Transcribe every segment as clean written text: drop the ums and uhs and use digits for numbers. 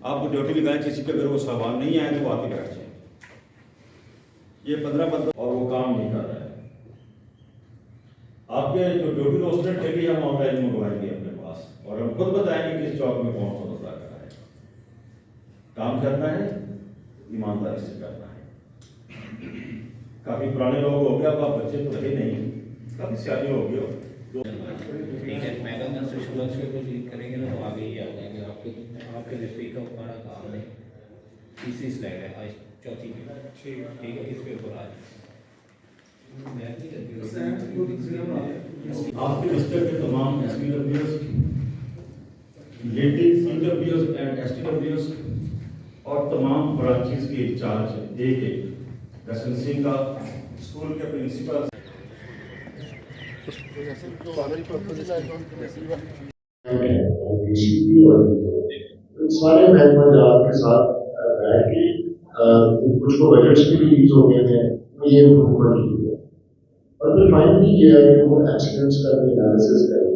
आप ड्यूटी लगाएं किसी के, अगर वो सामान नहीं आए तो वो आके बैठ जाए। ये 15 बंदा और वो काम नहीं कर रहा है। आपके जो ड्यूटी रोस्टर डेली हम ऑनलाइन मंगवाएंगे अपने पास, और हम खुद बताएंगे किस जॉब में कौन सा मसला करना है। काम करना है, ईमानदारी से करना है। काफी पुराने लोग हो गए, अब आप बच्चे तो रहे नहीं, काफी सियाने हो गए हो। ठीक है, मैडम से शुरू से कुछ करेंगे ना तो आगे ही आ जाएंगे। आपके डिस्ट्रिक्ट का बड़ा काम है, तीसरी स्लाइड है आज, चौथी की। ठीक है, इस पे ऊपर आ जाए। आपके डिस्ट्रिक्ट के तमाम SPWs, ladies CWs and STWs और तमाम ब्रांचेस के इंचार्ज एक लाइसेंसिंग का, स्कूल के प्रिंसिपल, सारे महकमा जात के साथ बैठ के कुछ को बजट्स भी रिलीज हो गए हैं, ये इम्प्रूवमेंट की है। और फिर फाइनली ये है कि वो एक्सीडेंट्स का भी एनालिसिस करें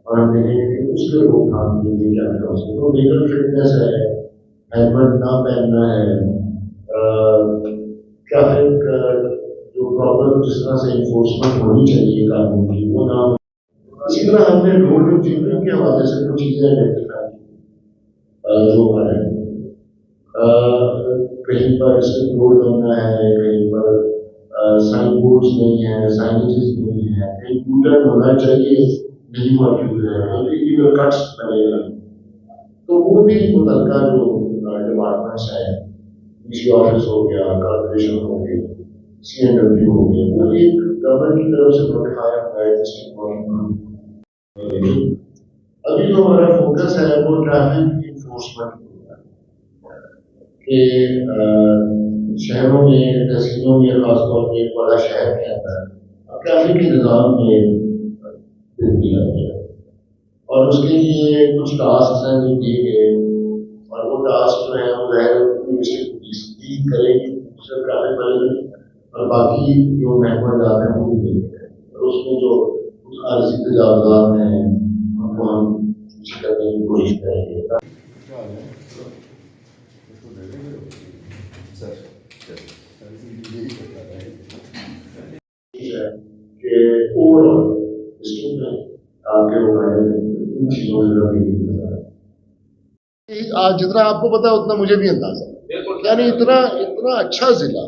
और हम देखेंगे कि उसके रोकथाम के लिए क्या क्या हो सकता है। तो लीगल फिटनेस है, हेलमेट ना पहनना है, ट्रैफिक जो प्रॉपर जिस तरह से इन्फोर्समेंट होनी चाहिए कानून की वो ना हो। इसी तरह हमने रोड इंजीनियरिंग के हवाले से कुछ चीजें आइडेंटिफाई की जो है कहीं पर रोड बनना है, कहीं पर साइन बोर्ड्स नहीं है, साइनेजेस नहीं है, कहीं टूटन होना चाहिए नहीं मौजूद है, कहीं इलीगल कट्स बनेगा। तो वो भी मुतलका जो डिपार्टमेंट्स हैं, डीसी ऑफिस हो गया, कॉर्पोरेशन हो गई, CNW हो गया, वो एक गवर्नमेंट की तरफ से नोटिफाई होगा डिस्ट्रिक्ट वर्किंग। अभी जो हमारा फोकस है वो ट्रैफिक इन्फोर्समेंट के शहरों में, तहसीलों में, खासतौर पर एक बड़ा शहर के अंदर ट्रैफिक के निज़ाम में दिया गया और उसके लिए कुछ टास्क हैं जो दिए गए, और वो टास्क जो है वो डिस्ट्रिक्ट पुलिस भी करेगी, ट्रैफिक मैनेजमेंट, और बाकी जो महकमा जात हैं वो भी देंगे। और उसमें जो कुछ आरजी तजावुज़ात हैं उनको हम करने की कोशिश करेंगे। कि ओवरऑल डिस्ट्रिक्ट में आपके इन चीजों से आज जितना आपको पता है उतना मुझे भी अंदाजा है, यानी इतना इतना अच्छा जिला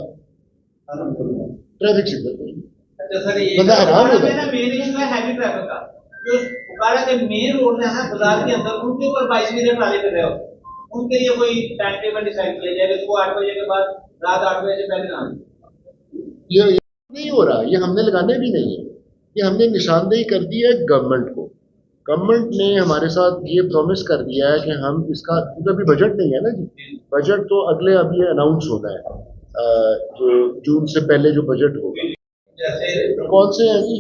ट्रैफिक सिग्नल बंदा हैरान हो जाता है। मेन इशू है हैवी ट्रैफिक का, जो उकाड़ा के मेन रोड है बाजार के अंदर, उनके ऊपर 22 मिनट ट्राले कर रहे हो, उनके लिए कोई टाइम टेबल डिसाइड किया जाए कि वो 8 बजे के बाद रात 8 बजे से पहले ना। ये नहीं हो रहा, ये हमने लगाने भी नहीं है, ये हमने निशानदेही कर दी है गवर्नमेंट को। गवर्नमेंट ने हमारे साथ ये प्रॉमिस कर दिया है कि हम इसका, क्योंकि अभी बजट नहीं है ना जी, बजट तो अगले अभी अनाउंस होना है, जो जून से पहले जो बजट होगा। कौन से हैं जी,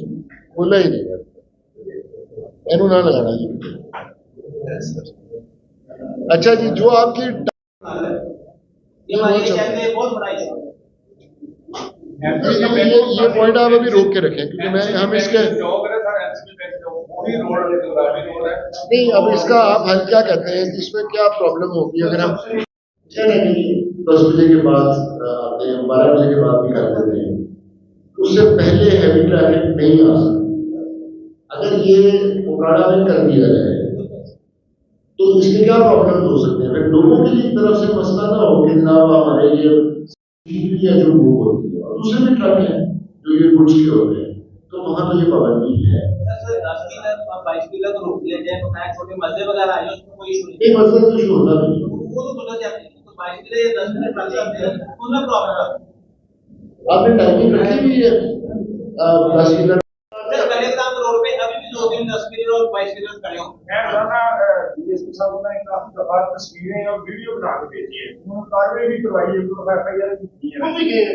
बोला ही नहीं है, एनु ना लगाना जी। अच्छा जी, जो आपकी ये पॉइंट आप अभी रोक के रखें, क्योंकि मैं हम इसके नहीं, अब इसका आप हल क्या कहते हैं कि इसमें क्या प्रॉब्लम होगी अगर हम 10 बजे के बाद आते हैं, 12 बजे के बाद भी कर देते हैं, उससे पहले हैवी ट्रैफिक नहीं आ सकता। अगर ये उकाड़ा में कर दिया जाए तो इसके क्या प्रॉब्लम हो सकते हैं? फिर लोगों की तरफ से मसला ना हो कि जनाब हमारे ये जो बुक होती है और दूसरे भी ट्रक है जो ये गुड्स के होते हैं, तो वहां तो ये पाबंदी है। छोटे मसले वगैरह आए उसमें कोई इशू नहीं, एक मसला तो इशू होता नहीं, वो तो बोला जाता है, तो 22 के लिए 10 मिनट ट्राले आते हैं, उनमें प्रॉब्लम है। आपने टाइमिंग रखी हुई है 10 मिनट रोड पे अभी भी 2 दिन 10 मिनट और 22 मिनट खड़े हो। डीएसपी साहब ने काफी दफा तस्वीरें और वीडियो बना के भेजी है, उन्होंने कार्रवाई भी करवाई है, तो FIR भी की है।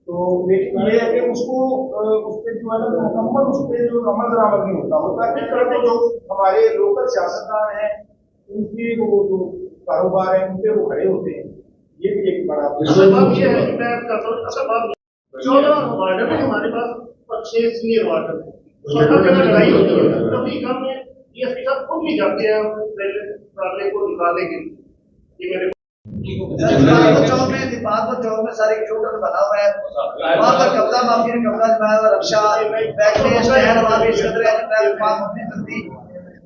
तो लेकिन ये है कि उसको उस पर जो है ना मुकम्मल उस पर जो अमल दरामद नहीं होता किस तरह से जो हमारे लोकल सियासतदान हैं उनके वो जो कारोबार है उन पे वो खड़े होते हैं, ये भी एक बड़ा बात ये है कि मैं करता हूँ। अच्छा बात 14 वार्डन है हमारे पास, 6 सीनियर वार्डन है, लड़ाई होती है कभी कम है, DSP साहब खुद भी जाते हैं ट्राले को निकालने के लिए, चौक में दीपालपुर चौक में सारे शूटर बना हुआ है, वहाँ पर कब्जा माफिया ने कब्जा जमाया हुआ, रक्षा बैठने स्टैंड वहाँ पे इस तरह ट्रैफिक वहाँ होती चलती,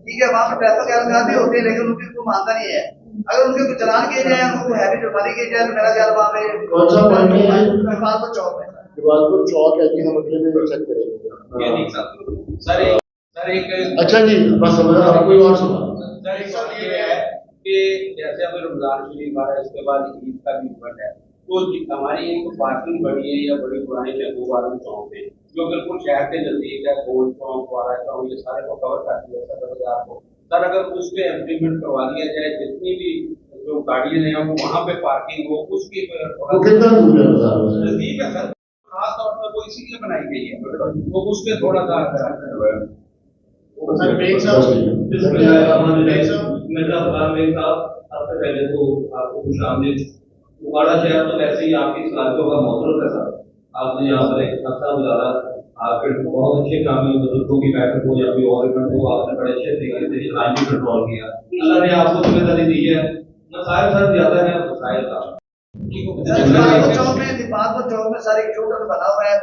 ठीक है, वहाँ पर ट्रैफिक एहलकार होते हैं, लेकिन उनकी कोई मानता नहीं है। अगर उनके कुछ चलान किए जाए, उनको हैवी जुर्माने किए जाए, तो मेरा ख्याल वहाँ पे कौन सा पॉइंट है? दीपालपुर चौक में दीवालपुर चौक है कि हम अगले में चेक ये करेंगे। नहीं सकते सर एक अच्छा जी, बस समझ आप कोई और सवाल? सर एक बात ये है कि जैसे अभी रमजान शरीफ आ रहा है, उसके बाद ईद का भी इवेंट है, तो हमारी एक पार्किंग बड़ी है या बड़ी पुरानी चंदू वाला चौक पे, जो बिल्कुल शहर के नजदीक है, गोल चौक, वाला चौक, ये सारे को कवर करती है सदर बाजार को। सर अगर उस पे इम्प्लीमेंट करवा दिया जाए, जितनी भी जो गाड़ियां हैं वो वहाँ पे पार्किंग हो, उसकी वो कितना दूर है बाजार से? नजदीक है सर, खास तौर पर वो इसीलिए बनाई गई है, वो उस पे थोड़ा सा सर बेग साहब मिर्जा फरमान बेग साहब, सबसे पहले तो आपको खुश आमदीद। उबाड़ा शहर तो वैसे ही आपकी सलाहियतों का मौजूद है सर, आपने यहाँ पर एक अच्छा गुजारा, आपके बहुत अच्छे काम में बुजुर्गों की बैठक हो या कोई और इवेंट हो, आपने बड़े अच्छे तरीके से टाइम भी कंट्रोल किया। अल्लाह ने आपको जिम्मेदारी दी है, मसाइल सर ज्यादा है, मसाइल का चौक में दीपालपुर चौक में सारे शूटर बना हुआ है,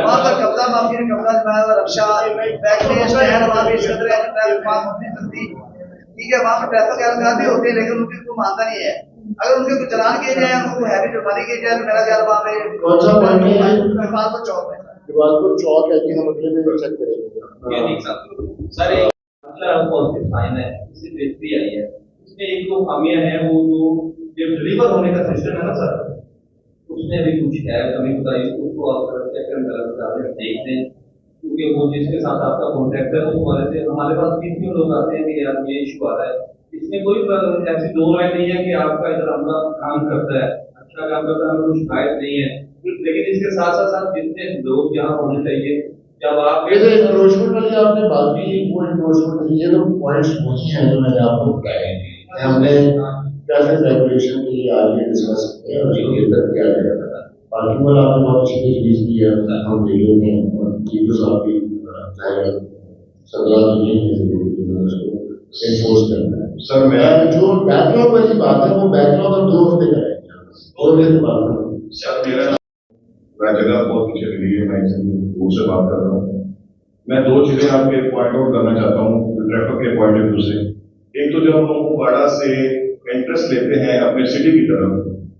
वहाँ पर कब्जा माफिया ने कब्जा जमाया हुआ, रक्षा बैठने स्टैंड वहाँ पे इस तरह ट्रैफिक वहाँ होती चलती, ठीक है, वहाँ पर ट्रैफिक एहलकार होते हैं, लेकिन उनकी कोई मानता नहीं है। अगर उनके कुछ चलान किए जाए, उनको हैवी जुर्माने किए जाए, तो मेरा ख्याल वहाँ पे कौन सा पॉइंट है? दीपालपुर चौक में दीवालपुर चौक है कि हम अगले में चेक करेंगे। ये नहीं सकते सर एक पॉजिटिव साइन है, इससे बेहतरी आई है। इसमें एक जो खामियां हैं वो जो डिलीवर होने का सिस्टम है ना सर, उसमें भी कुछ है कमी बताई, उसको आप चेक करके देख दें, क्योंकि वो जिसके साथ आपका कॉन्ट्रैक्ट है उस वाले से हमारे पास 30 लोग आते हैं कि यार ये इशू आ रहा है। इसमें कोई ऐसी दो राय नहीं है कि आपका इधर अमला काम करता है, अच्छा काम करता है, कोई शिकायत नहीं है, लेकिन इसके साथ साथ जितने लोग यहाँ होने चाहिए, जब आप ये जो एनक्रोचमेंट वाली आपने बात की, वो एनक्रोचमेंट ये तो पॉइंट्स वही हैं जो मैंने आपको बताए। हमने ट्रैफिक रेगुलेशन के लिए आज ये डिस्कस किया और उसको बेहतर किया जाएगा। पार्किंग वाला आपने बहुत अच्छी चीज दी है, हम दे लेंगे और चीजों से आपकी सरकार नहीं है उसको एनफोर्स करना है। सर मैं जो बैकलॉग वाली बात है वो बैकलॉग हम 2 हफ्ते करेंगे और फिर बात करेंगे। सर मेरा जगह बहुत पीछे मिली है, मैं इसे दूर से बात कर रहा हूँ। मैं 2 चीजें आपके पॉइंट आउट करना चाहता हूँ ट्रैफिक के पॉइंट ऑफ व्यू से। एक तो जब हम उबाड़ा से एंट्रेंस लेते हैं अपने सिटी की तरफ,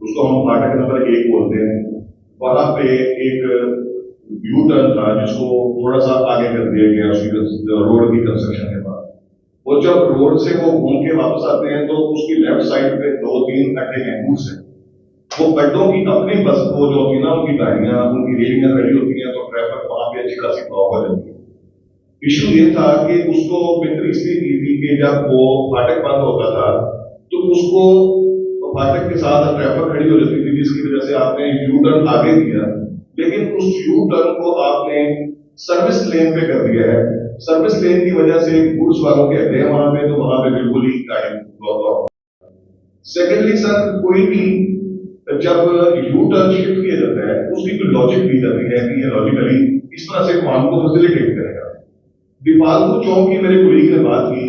उसको हम फाटक नंबर 1 बोलते हैं, वहां पे एक यू टर्न था जिसको थोड़ा सा आगे कर दिया गया उसकी रोड की कंस्ट्रक्शन के बाद। वो जब रोड से वो घूम के वापस आते हैं तो उसकी लेफ्ट साइड पे 2-3 गड्ढे हैं दूर से, वो गड्ढों की अपनी बस वो जो होती है ना, उनकी गाड़ियां उनकी रेलिंग खड़ी होती हैं, तो ट्रैफिक वहां पे अच्छी खासी ब्लॉक हो जाती है। इशू ये था कि उसको बेहतर इसलिए की थी कि जब वो फाटक बंद होता था तो उसको फाटक के साथ ट्रैफिक खड़ी हो जाती थी, जिसकी वजह से आपने यू टर्न आगे किया, लेकिन उस यू टर्न को आपने सर्विस लेन पे कर दिया है। सर्विस लेन की वजह से गुड्स वालों के अड्डे हैं वहां पे, तो वहां पे बिल्कुल ही गाड़ी ब्लॉक। सेकेंडली सर, कोई भी जब यू टर्न शिफ्ट किया जाता है उसकी कोई लॉजिक दी जाती है कि ये लॉजिकली इस तरह से काम को फैसिलिटेट करेगा। दीपालपुर चौक की मेरे कुलीग ने बात की,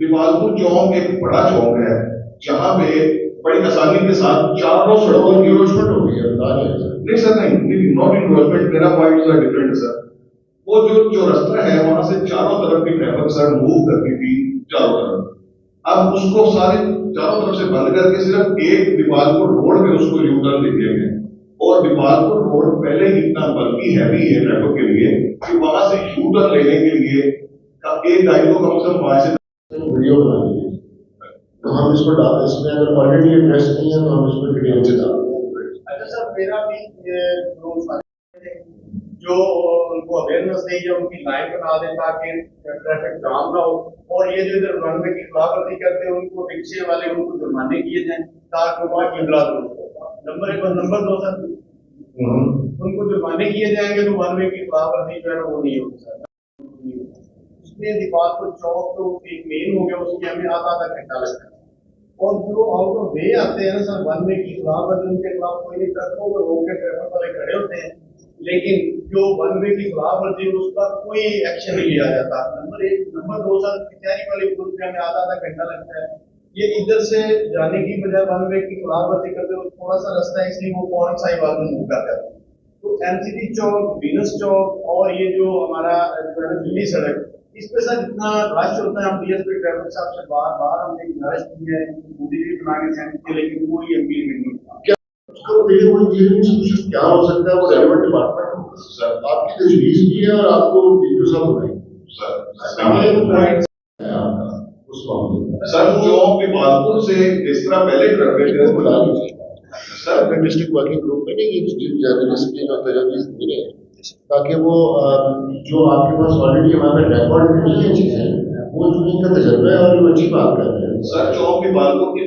दीपालपुर चौक एक बड़ा चौक है जहां पे बड़ी आसानी के साथ चारों सड़कों की एनक्रोचमेंट हो गई है, बता दें। नहीं सर, नहीं, नॉट इन्क्रोचमेंट, मेरा पॉइंट सर डिफरेंट है सर। वो जो रास्ता है वहां से चारों तरफ की ट्रैफिक सर मूव करती थी चारों तरफ, अब उसको सारे चारों तरफ से बंद करके सिर्फ एक दीपालपुर रोड में उसको यू टर्न दे दिया गया, और दीपालपुर रोड पहले ही इतना बल्कि हैवी है ट्रैफिक के लिए कि वहां से यू टर्न लेने के लिए एक गाड़ी को कम से कम 5 से वीडियो बना लीजिए, तो हम इसको डाल, इसमें अगर ऑलरेडी एड्रेस नहीं है तो हम इसको डिटेल से डाल देंगे। अच्छा सर, मेरा भी जो उनको अवेयरनेस दें या उनकी लाइन बना दें ताकि ट्रैफिक जाम ना हो, और ये जो इधर रनवे की खिलाफवर्जी करते हैं उनको रिक्शे वाले उनको जुर्माने किए जाएं ताकि वहाँ की इमला हो। नंबर 1 और नंबर 2 सर, उनको जुर्माने किए जाएंगे तो रनवे की खिलाफवर्जी जो है वो नहीं होगी सर। उसमें दीपालपुर चौक तो एक मेन हो गया, उसमें हमें आधा घंटा लगता है, और जो आउट ऑफ वे आते हैं ना सर, रनवे की खिलाफवर्जी उनके खिलाफ कोई नहीं, ट्रकों को रोक के ट्रैफिक वाले खड़े होते हैं, लेकिन जो वन वे की खिलाफवर्जी उसका कोई एक्शन नहीं लिया जाता। नंबर 1, नंबर 2 सर, कचहरी वाली पुलिस में हमें आधा घंटा लगता है, ये इधर से जाने की बजाय वन वे की खुलावती करते हुए थोड़ा सा रास्ता है, इसलिए वो फौरन साहिवाल में मूव कर जाते हैं। तो एमसीडी चौक, वीनस चौक और ये जो हमारा दिल्ली सड़क, इस पे सर इतना रश होता है। हम डीएसपी ट्रैफिक साहब से बार बार हमने गुजारिश की है, मूवी भी बना के सेंड की, लेकिन कोई अपील नहीं होता। उसको देखिए वो इंजीनियरिंग सोल्यूशन क्या हो सकता है, वो रेलेवेंट डिपार्टमेंट होगा सर। आपकी तजवीज भी है और आपको वीडियो सब बनाएंगे सर। आपका उस मामले में सर जो विभागपुर से जिस तरह पहले करते थे इनको बुला लीजिए सर। डिस्ट्रिक्ट वर्किंग ग्रुप में नहीं, ये जर्नलिस्ट की जो तजवीज मिले ताकि वो जो आपके पास ऑलरेडी हमारे रिकॉर्ड में नहीं है चीजें, वो जो इनका तजर्बा है और वो अच्छी बात कर रहे हैं सर। जो विभागपुर के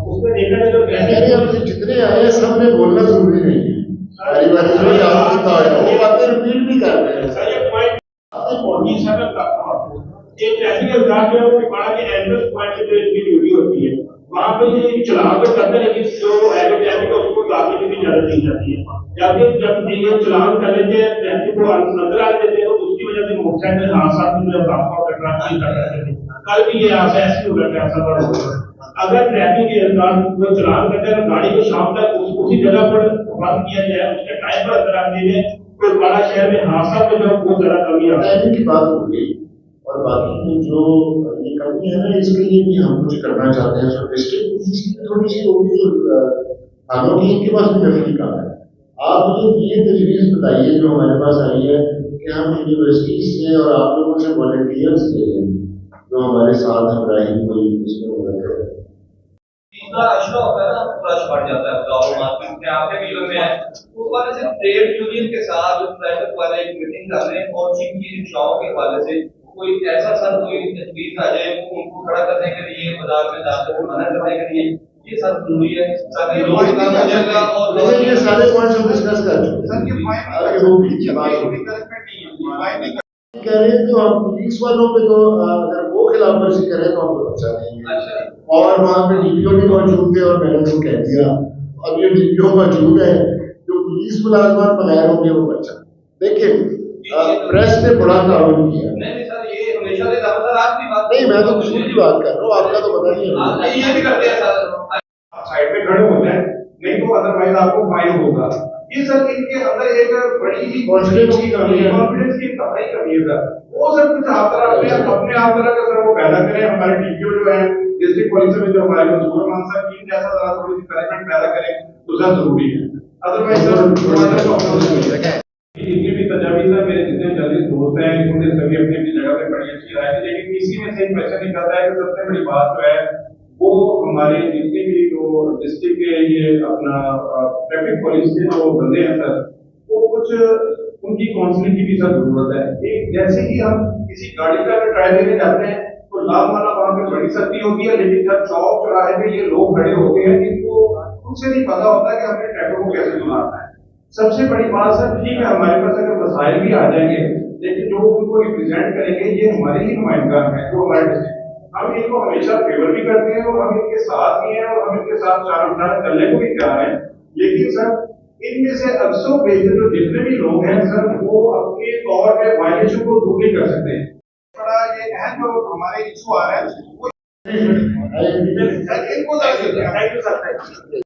उसमें देखा जाए तो अरे अब जितने आए हैं सब ने बोलना जरूरी नहीं है। सारी बात जो आपको पता है वो बातें रिपीट भी कर रहे हैं सर। ये पॉइंट आपने ये ट्रैफिक अवकाश जो है वो बड़ा के एड्रेस पॉइंट पे जो इनकी ड्यूटी होती है, वहाँ पे ये चलान तो करते हैं, लेकिन जो एरो ट्रैफिक है उसको दाखिल की इजाजत दी जाती है। जब ये चलान कर लेते हैं, ट्रैफिक को नजर आ देते हैं, तो उसकी वजह से मोटरसाइकिल हादसा भी जो हादसा होता है ट्रैफिक कर रहे थे। कल भी ये हादसा ऐसे हो रहा है। अगर ट्रैफिक के वो चलान करते हैं, गाड़ी को शाम तक उसी जगह पर बंद किया जाए, उसके टाइम पर अंदर आने में, तो बड़ा शहर में हादसा में जो बहुत ज्यादा कमी आ टाइमिंग की बात हो गई। और बाकी जो ये कमी है ना, इसके लिए भी हम कुछ करना चाहते हैं। सो डिस्ट्रिक्ट थोड़ी सी होगी, थानों की इनके पास भी नफी काम है। आप मुझे ये तजवीज़ बताइए जो हमारे पास आई है कि हम यूनिवर्सिटी से और आप लोगों से वॉलंटियर्स ले लें जो हमारे साथ हमराही कोई इसमें मदद करे। तीसरा अशरा होता है ना, रश बढ़ जाता है फ्लावर मार्केट में, आपके भी में है। उस वाले से ट्रेड यूनियन के साथ ट्रैफिक वाले एक मीटिंग कर रहे हैं और चीन की रिक्शाओं के हवाले से कोई ऐसा सर कोई तजवीज आ जाए उनको खड़ा करने के लिए, बाजार में जाकर मना करने के लिए, ये सब जरूरी है ताकि लोग काम हो जाएगा। और ये सारे पॉइंट्स हम डिस्कस कर चुके हैं। सर ये पॉइंट आगे वो भी बात होगी। कह रहे हैं तो हम पुलिस वालों पे तो अगर वो खिलाफ वर्जी करें तो हमको बचा देंगे। और वहाँ पे डीपीओ भी मौजूद थे और मैंने उनको कह दिया, अब ये डीपीओ मौजूद है, जो पुलिस मुलाजमान बगैर होंगे वो बचा। लेकिन प्रेस ने बड़ा ताउन किया। नहीं सर, ये हमेशा से सर आज की बात नहीं, मैं तो कसूर की बात कर रहा हूँ, आपका तो पता नहीं है। ये भी करते हैं सर, साइड पे खड़े होते हैं, नहीं तो अदरवाइज आपको फाइन होगा। ये सर इनके अंदर एक बड़ी ही कॉन्फिडेंस की कमी है, कॉन्फिडेंस की कमी है सर। वो सर कुछ आप तरह अपने आप तरह का सर वो पैदा करें। हमारे डीपीओ जो है डिस्ट्रिक्ट पुलिस में जो हमारे मजदूर मानसा टीम जैसा जरा थोड़ी सी कनेक्ट पैदा करें तो सर जरूरी है। अदरवाइज सर इनकी भी तजावीज़ है, मेरे जितने जर्नलिस्ट दोस्त हैं उन्होंने सभी अपनी अपनी जगह पे बड़ी अच्छी राय दी, लेकिन इसी में से एक क्वेश्चन निकलता है कि सबसे बड़ी बात जो है वो हमारे जितने भी जो डिस्ट्रिक्ट के ये अपना ट्रैफिक पुलिस के जो बंदे हैं सर, वो कुछ उनकी काउंसलिंग की भी सर जरूरत है। एक जैसे कि हम किसी गाड़ी का अगर ट्रायल देने जाते हैं तो लाभ वाला वहाँ पे बड़ी सख्ती होती है, लेकिन जब चौक चौराहे पे ये लोग खड़े होते हैं इनको उनसे नहीं पता होता कि हमने ट्रैफिक को कैसे चलाना है। सबसे बड़ी बात सर, ठीक है हमारे पास अगर वसाइल भी आ जाएंगे, लेकिन जो उनको रिप्रेजेंट करेंगे ये हमारे ही नुमाइंदा हैं जो हमारे डिस्ट्रिक्ट। हम इनको हमेशा फेवर भी करते हैं और हम इनके साथ भी हैं और हम इनके साथ चार उठाना चलने को भी तैयार हैं। लेकिन सर इनमें से अक्सर बेहतर जो जितने भी लोग हैं सर, वो अपने तौर पे वायलेशन को दूर नहीं कर सकते। बड़ा ये अहम जो हमारे इशू आ रहा है वो इनको थैंक यू सर।